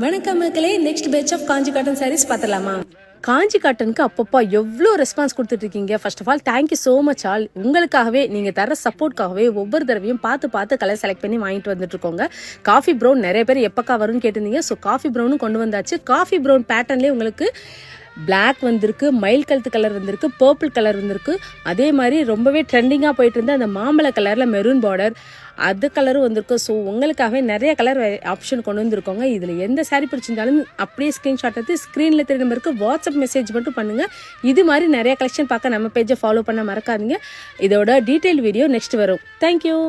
வணக்கம் மக்களே, next batch of Kanchi cotton sarees பார்த்துலாமா? காஞ்சி காட்டனுக்கு அப்பப்போ எவ்வளோ ரெஸ்பான்ஸ் கொடுத்துட்டு இருக்கீங்க. First of all thank you so much all. உங்களுக்காகவே நீங்கள் தர சப்போர்ட்காகவே ஒவ்வொரு தடவையும் பார்த்து கலர் செலக்ட் பண்ணி வாங்கிட்டு வந்துட்டு இருக்கோங்க. காஃபி ப்ரௌன் நிறைய பேர் எப்பக்கா வரும்னு கேட்டிருந்தீங்க. ஸோ காஃபி ப்ரௌனும் கொண்டு வந்தாச்சு. காஃபி ப்ரௌன் பேட்டர்ன்லேயே உங்களுக்கு பிளாக் வந்திருக்கு, மயில் கழுத்து கலர் வந்திருக்கு, பர்பிள் கலர் வந்திருக்கு. அதே மாதிரி ரொம்பவே ட்ரெண்டிங்காக போயிட்டு இருந்த அந்த மாம்பழ கலரில் மெரூன் பார்டர் அது கலரும் வந்திருக்கு. ஸோ உங்களுக்காகவே நிறைய கலர் ஆப்ஷன் கொண்டு வந்திருக்கோங்க. இதில் எந்த சாரீ பிடிச்சிருந்தாலும் அப்படியே ஸ்க்ரீன்ஷாட் எடுத்து ஸ்க்ரீனில் தெரிய நம்பருக்கு வாட்ஸ்அப் மெசேஜ் மட்டும் பண்ணுங்கள். இது மாதிரி நிறைய கலெக்ஷன் பார்க்க நம்ம பேஜை ஃபாலோ பண்ண மறக்காதீங்க. இதோட டீட்டெயில் வீடியோ நெக்ஸ்ட் வரும். தேங்க்யூ.